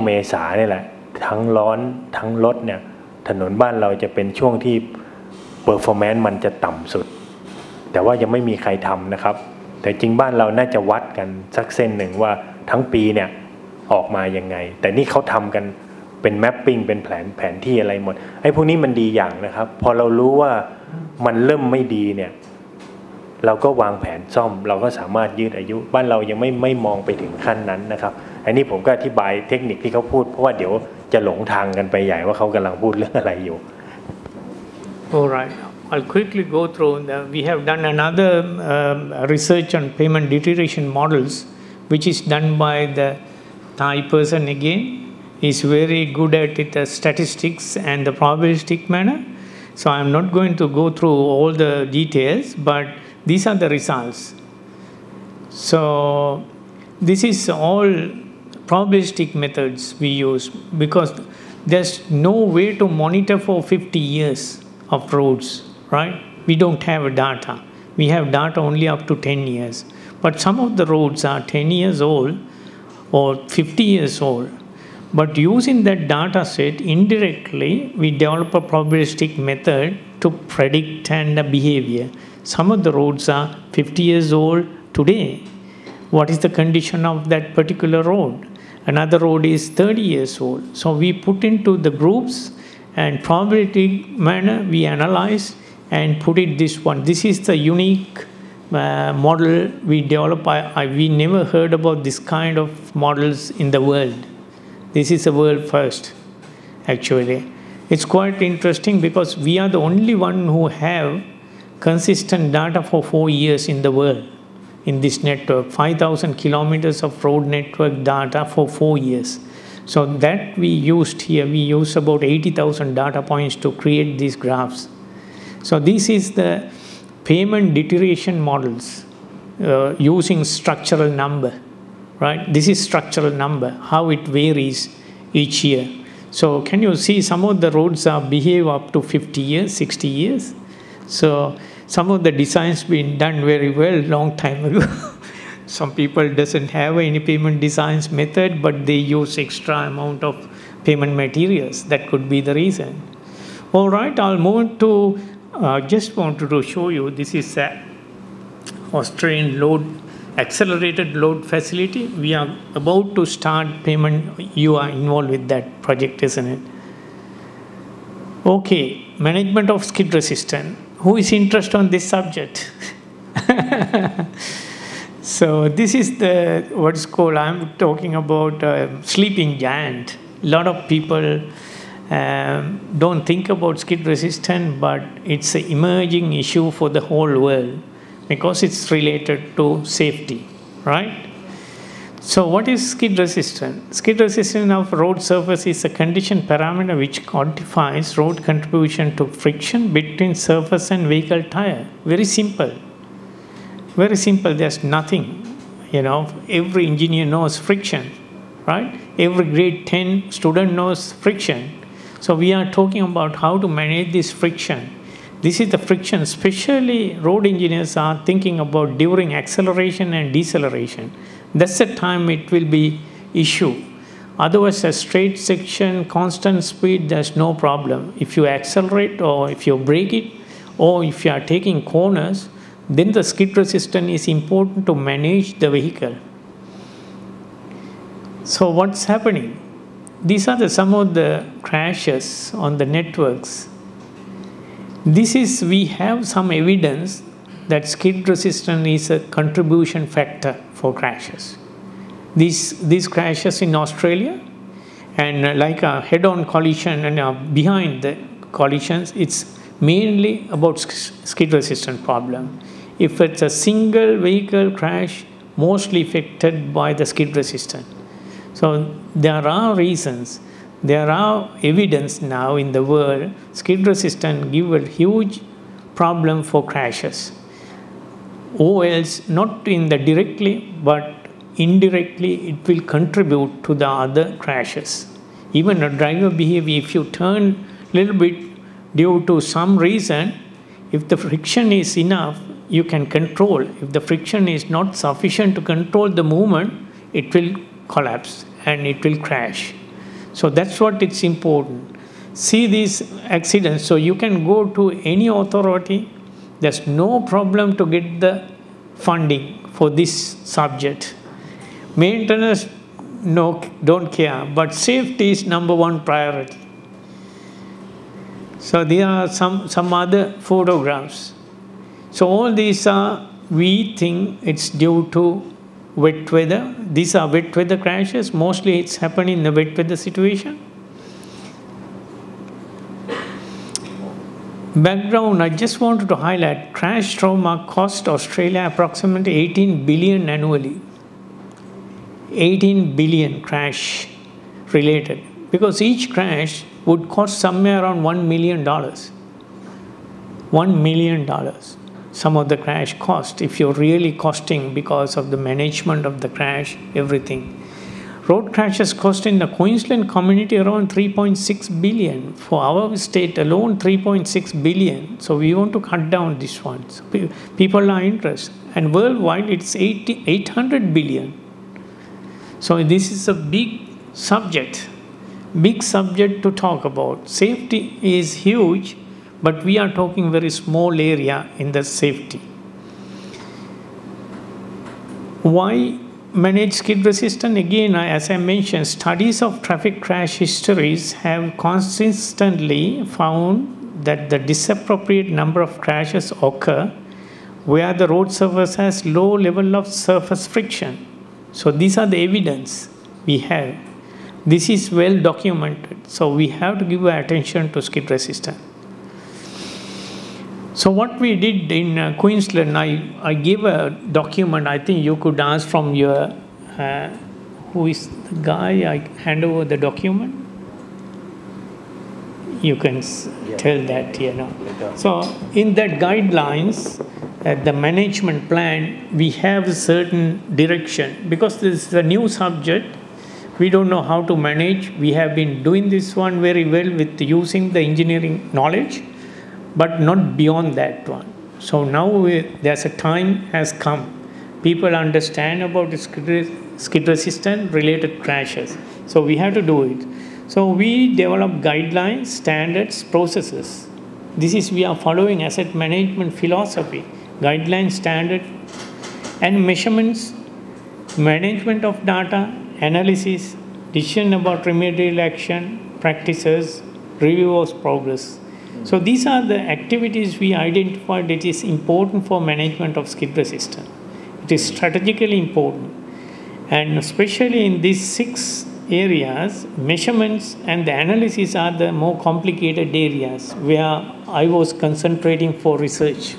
เมษาเนี่ยแหละทั้งร้อนทั้งรถเนี่ยถนนบ้านเราจะเป็นช่วงที่ performance มันจะต่ำสุดแต่ว่ายังไม่มีใครทำนะครับแต่จริงบ้านเราน่าจะวัดกันสักเส้นหนึ่งว่าทั้งปีเนี่ยออกมายังไงแต่นี่เขาทำกันเป็นแมปปิ้งเป็นแผนที่อะไรหมดไอ้พวกนี้มันดีอย่างนะครับพอเรารู้ว่ามันเริ่มไม่ดีเนี่ยเราก็วางแผนซ่อมเราก็สามารถยืดอายุบ้านเรายังไม่มองไปถึงขั้นนั้นนะครับอันนี้ผมก็อธิบายเทคนิคที่เขาพูดเพราะว่าเดี๋ยวจะหลงทางกันไปใหญ่ว่าเขากำลังพูดเรื่องอะไรอยู่ Alright, I'll quickly go through. We have done another research on payment deterioration models, which is done by the Thai person again. He's very good at it, the statistics and the probabilistic manner. So I'm not going to go through all the details, but these are the results. So this is all probabilistic methods we use because there's no way to monitor for 50 years of roads, right? We don't have data. We have data only up to 10 years. But some of the roads are 10 years old or 50 years old. But using that data set, indirectly, we develop a probabilistic method to predict and the behavior. Some of the roads are 50 years old today. What is the condition of that particular road? Another road is 30 years old. So we put into the groups and probability manner we analyze and put it this one. This is the unique model we develop. We never heard about this kind of models in the world. This is a world first, actually. It's quite interesting because we are the only one who have consistent data for 4 years in the world in this network, 5,000 kilometers of road network data for 4 years. So that we used here, we used about 80,000 data points to create these graphs. So this is the payment deterioration models using structural number, right? This is structural number, how it varies each year. So can you see some of the roads are behave up to 50 years, 60 years. So some of the designs been done very well long time ago. Some people doesn't have any payment designs method, but they use extra amount of payment materials. That could be the reason. All right, I'll move to, just wanted to show you, this is a Australian load, accelerated load facility. We are about to start payment. You are involved with that project, isn't it? Okay, management of skid resistance. Who is interested on this subject? So this is the, what's called, I'm talking about sleeping giant. A lot of people don't think about skid resistance, but it's an emerging issue for the whole world because it's related to safety, right? So what is skid resistance? Skid resistance of road surface is a condition parameter which quantifies road contribution to friction between surface and vehicle tire. Very simple. Very simple, there's nothing, every engineer knows friction, right? Every grade 10 student knows friction. So we are talking about how to manage this friction. This is the friction, especially road engineers are thinking about during acceleration and deceleration. That's the time it will be issue. Otherwise, a straight section, constant speed, there's no problem. If you accelerate or if you brake it or if you are taking corners, then the skid resistance is important to manage the vehicle. So what's happening? These are some of the crashes on the networks. We have some evidence that skid resistance is a contribution factor for crashes. These crashes in Australia and like a head-on collision and behind the collisions, it's mainly about skid resistance problem. If it's a single vehicle crash, mostly affected by the skid resistance. So there are reasons, there are evidence now in the world, skid resistance give a huge problem for crashes. Or else, not in the directly, but indirectly, it will contribute to the other crashes. Even a driver behavior, if you turn a little bit due to some reason, if the friction is enough, you can control. If the friction is not sufficient to control the movement, it will collapse and it will crash. So that's what it's important. See these accidents. So you can go to any authority. There's no problem to get the funding for this subject. Maintenance, no, don't care. But safety is number one priority. So there are some other photographs. So all these are, we think it's due to wet weather. These are wet weather crashes. Mostly it's happening in the wet weather situation. Background, I just wanted to highlight, crash trauma cost Australia approximately 18 billion annually. 18 billion crash related. Because each crash would cost somewhere around $1 million. $1 million. Some of the crash cost, if you're really costing because of the management of the crash, everything. Road crashes cost in the Queensland community around 3.6 billion. For our state alone, 3.6 billion. So we want to cut down this one. So people are interested. And worldwide, it's 800 billion. So this is a big subject to talk about. Safety is huge, but we are talking very small area in the safety. Why manage skid resistant? Again, as I mentioned, studies of traffic crash histories have consistently found that the disappropriate number of crashes occur where the road surface has low level of surface friction. So these are the evidence we have. This is well documented. So we have to give attention to skid resistance. So what we did in Queensland, I gave a document. I think you could ask from your, who is the guy, I hand over the document. You can tell that, So in that guidelines, the management plan, we have a certain direction. Because this is a new subject, we don't know how to manage. We have been doing this one very well with using the engineering knowledge, but not beyond that one. So now there's a time has come. People understand about the skid resistant related crashes. So we have to do it. So we develop guidelines, standards, processes. This is, we are following asset management philosophy. Guidelines, standard, and measurements, management of data, analysis, decision about remedial action, practices, review of progress. So these are the activities we identified that is important for management of skid resistance. It is strategically important. And especially in these 6 areas, measurements and the analysis are the more complicated areas where I was concentrating for research.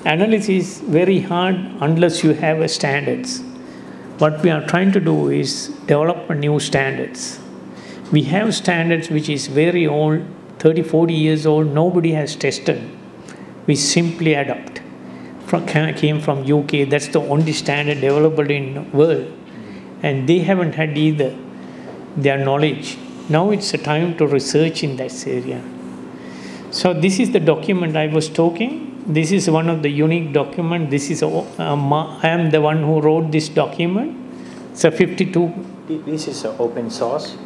Analysis very hard unless you have a standards. What we are trying to do is develop a new standards. We have standards which is very old, 30, 40 years old, nobody has tested. We simply adopt. Came from UK, that's the only standard available in the world. And they haven't had either their knowledge. Now it's a time to research in that area. So this is the document I was talking. This is one of the unique documents. This is, I am the one who wrote this document. It's a 52. This is an open source.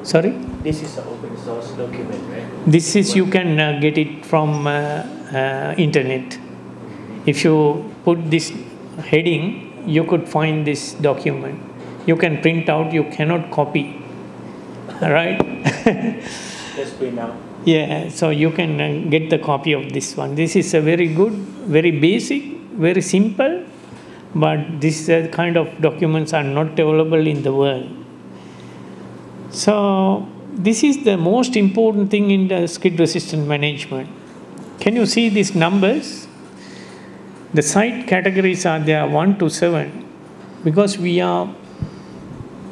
Sorry? This is an open source document, right? This is, you can get it from internet. If you put this heading, you could find this document. You can print out, you cannot copy. All right? Let's print out. Yeah, so you can get the copy of this one. This is a very good, very basic, very simple, but this kind of documents are not available in the world. So this is the most important thing in the skid resistant management. Can you see these numbers? The site categories are there 1 to 7 because we are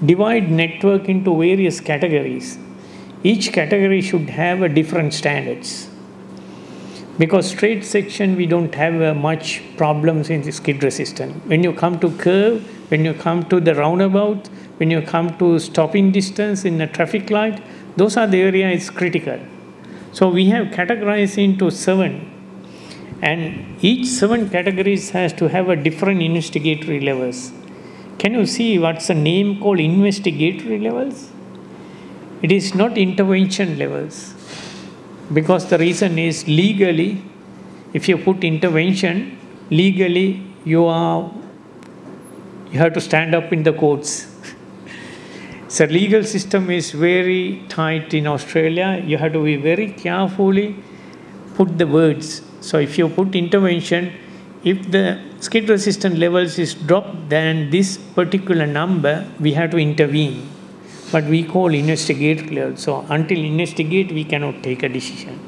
divide network into various categories. Each category should have a different standards. Because straight section, we don't have much problems in the skid resistance. When you come to curve, when you come to the roundabout, when you come to stopping distance in a traffic light, those are the areas critical. So we have categorized into 7. And each 7 categories has to have a different investigatory levels. Can you see what's the name called investigatory levels? It is not intervention levels, because the reason is legally, if you put intervention, legally you have to stand up in the courts. So legal system is very tight in Australia. You have to be very carefully put the words. So if you put intervention, if the skid resistance levels is dropped than this particular number, we have to intervene. But we call investigate level. So until investigate, we cannot take a decision.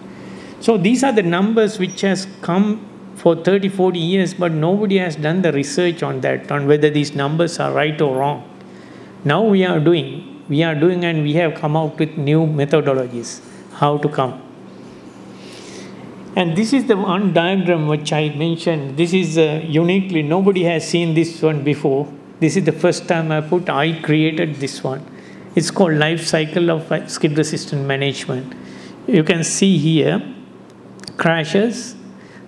So these are the numbers which has come for 30, 40 years, but nobody has done the research on that, on whether these numbers are right or wrong. Now we are doing and we have come out with new methodologies, how to come. And this is the one diagram which I mentioned. This is uniquely, nobody has seen this one before. This is the first time I created this one. It's called life cycle of skid resistant management. You can see here, crashes.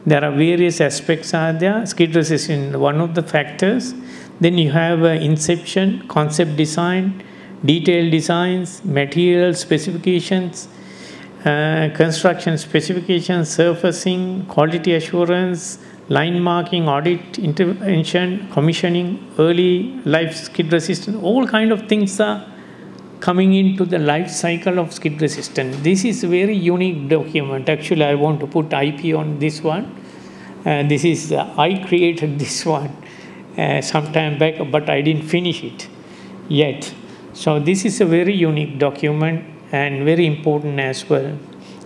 There are various aspects are there. Skid resistance, one of the factors. Then you have inception, concept design, detailed designs, material specifications, construction specifications, surfacing, quality assurance, line marking, audit, intervention, commissioning, early life skid resistance. All kind of things are coming into the life cycle of skid resistance. This is a very unique document. Actually, I want to put IP on this one. This is, I created this one some time back, but I didn't finish it yet. So this is a very unique document and very important as well.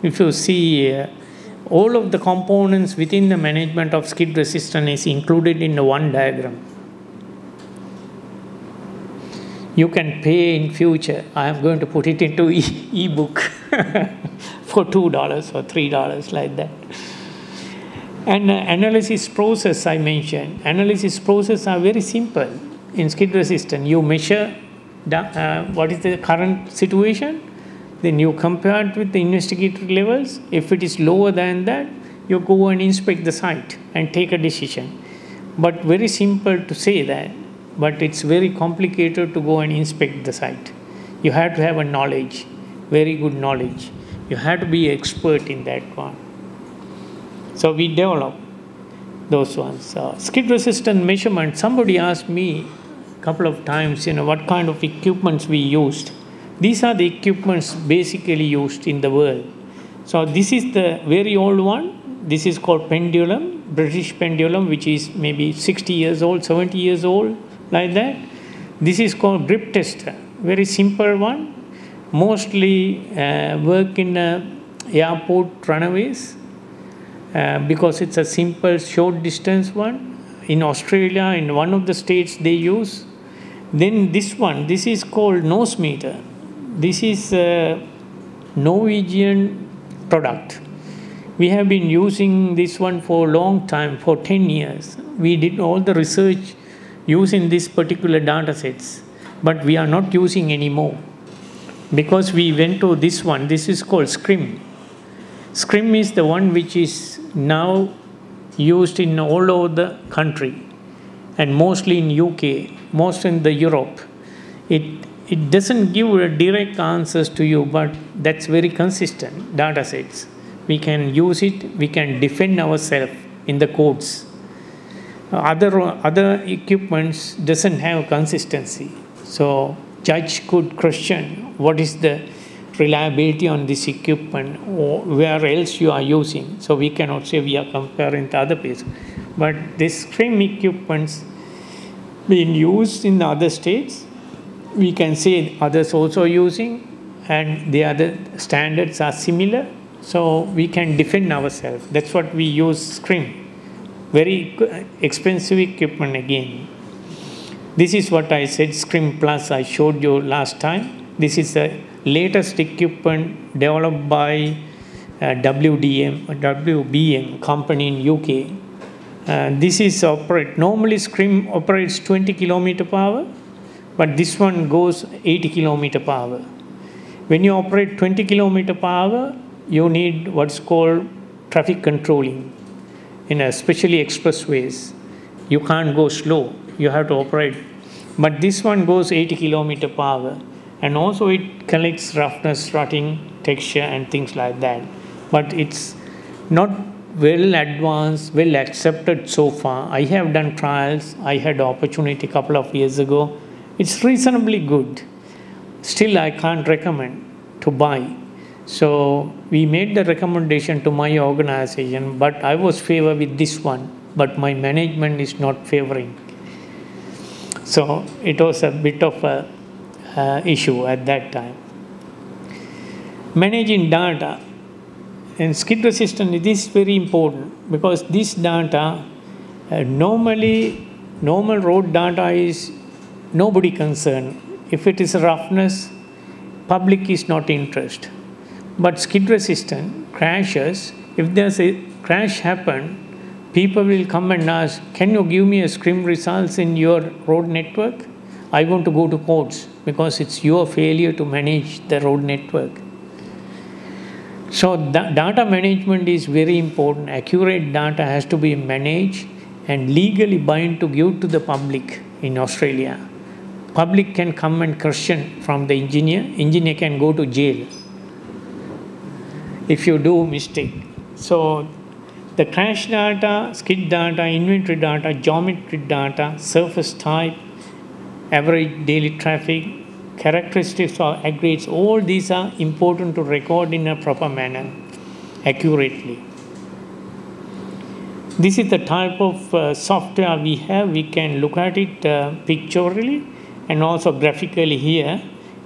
If you see, all of the components within the management of skid resistance is included in the one diagram. You can pay in future. I am going to put it into e-book for $2 or $3 like that. And analysis process I mentioned. Analysis process are very simple. In skid resistance, you measure what is the current situation, then you compare it with the investigated levels. If it is lower than that, you go and inspect the site and take a decision. But very simple to say that, but it's very complicated to go and inspect the site. You have to have a knowledge, very good knowledge. You have to be expert in that one. So we develop those ones. Skid resistance measurement, somebody asked me a couple of times, what kind of equipments we used. These are the equipments basically used in the world. So this is the very old one. This is called pendulum, British pendulum, which is maybe 60 years old, 70 years old, like that. This is called grip tester, very simple one. Mostly work in airport runways because it's a simple short distance one. In Australia, in one of the states they use. Then this one, this is called nose meter. This is a Norwegian product. We have been using this one for a long time, for 10 years. We did all the research using this particular data sets, but we are not using anymore because we went to this one. This is called SCRIM. SCRIM is the one which is now used in all over the country and mostly in UK, most in the Europe. It doesn't give direct answers to you, but that's very consistent data sets. We can use it, we can defend ourselves in the courts. Other equipments doesn't have consistency. So judge could question what is the reliability on this equipment or where else you are using. So we cannot say we are comparing to other places. But this SCRIM equipments being used in the other states, we can say others also using, and the other standards are similar. So we can defend ourselves. That's what we use SCRIM. Very expensive equipment again. This is what I said, SCRIM Plus, I showed you last time. This is the latest equipment developed by WBM company in UK. This is normally SCRIM operates 20 km per hour, but this one goes 80 km per hour. When you operate 20 km per hour, you need what's called traffic controlling, especially expressways. You can't go slow, you have to operate. But this one goes 80 km per hour. and also it collects roughness, rutting, texture and things like that. But it's not well advanced, well accepted so far. I have done trials. I had opportunity a couple of years ago. It's reasonably good. Still, I can't recommend to buy. So we made the recommendation to my organization, but I was favored with this one, but my management is not favoring. So it was a bit of a issue at that time. Managing data and skid resistance, it is very important because this data, normal road data is nobody concerned. If it is roughness, public is not interested. But skid resistant crashes, if there's a crash happen, people will come and ask, can you give me a scrim results in your road network? I want to go to courts because it's your failure to manage the road network. So data management is very important. Accurate data has to be managed and legally bind to give to the public in Australia. Public can come and question from the engineer. Engineer can go to jail if you do mistake. So the crash data, skid data, inventory data, geometry data, surface type, average daily traffic, characteristics of aggregates, all these are important to record in a proper manner, accurately. This is the type of software we have. We can look at it pictorially and also graphically here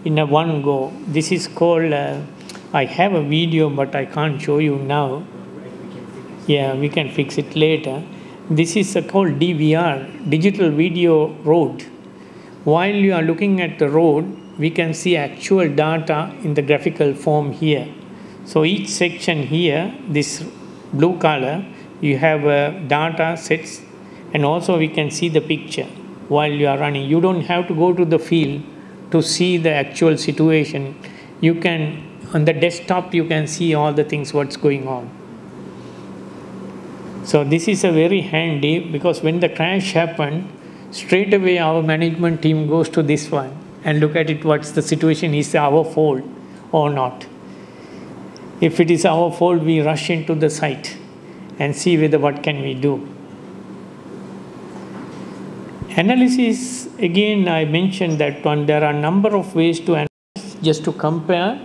in a one go. This is called, I have a video but I can't show you now. Yeah, we can fix it later. This is called DVR, Digital Video Road. While you are looking at the road, we can see actual data in the graphical form here. So each section here, this blue color, you have data sets and also we can see the picture while you are running. You don't have to go to the field to see the actual situation. You can, on the desktop, you can see all the things what's going on. So this is a very handy because when the crash happened, straight away our management team goes to this one and look at it, what's the situation, is our fault or not. If it is our fault, we rush into the site and see whether what can we do. Analysis, again I mentioned that one, there are a number of ways to analyze just to compare,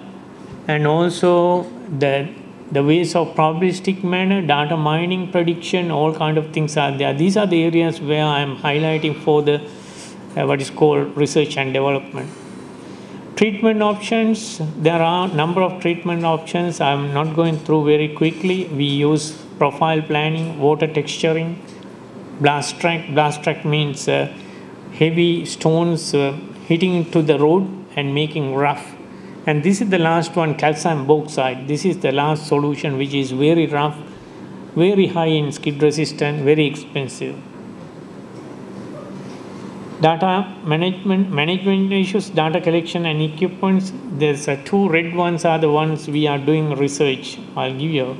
and also the ways of probabilistic manner, data mining, prediction, all kind of things are there. These are the areas where I am highlighting for the what is called research and development. Treatment options, there are a number of treatment options. I am not going through very quickly. We use profile planning, water texturing, blast track. Blast track means heavy stones hitting to the road and making rough. And this is the last one, calcium bauxite. This is the last solution which is very rough, very high in skid resistance, very expensive. Data management issues, data collection and equipments. There's two red ones are the ones we are doing research. I'll give you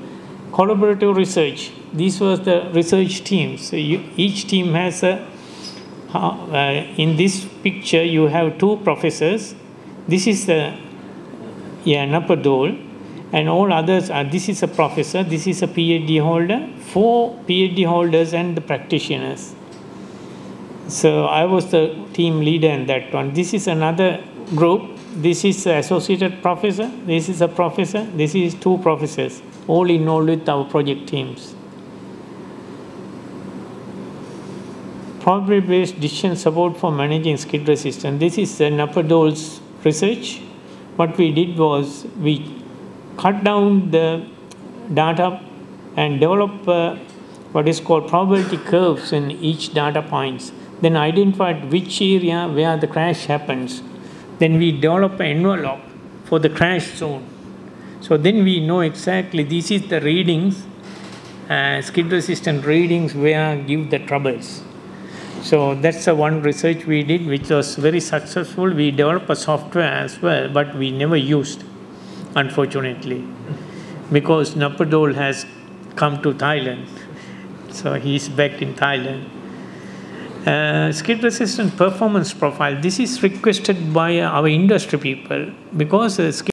collaborative research. These were the research teams. So each team has a, in this picture you have two professors. This is the Napadol, and all others are, this is a professor, this is a PhD holder, 4 PhD holders and the practitioners. So I was the team leader in that one. This is another group. This is an associated professor, this is a professor, this is 2 professors, all involved with our project teams. Probability-based decision support for managing skid resistance. This is Napadol's research. What we did was we cut down the data and develop what is called probability curves in each data points. Then identified which area where the crash happens. Then we develop an envelope for the crash zone. So then we know exactly this is the readings, skid resistant readings where give the troubles. So that's the one research we did which was very successful. We developed a software as well, but we never used, unfortunately, because Napadol has come to Thailand. So he's back in Thailand. Skid resistance performance profile. This is requested by our industry people because skid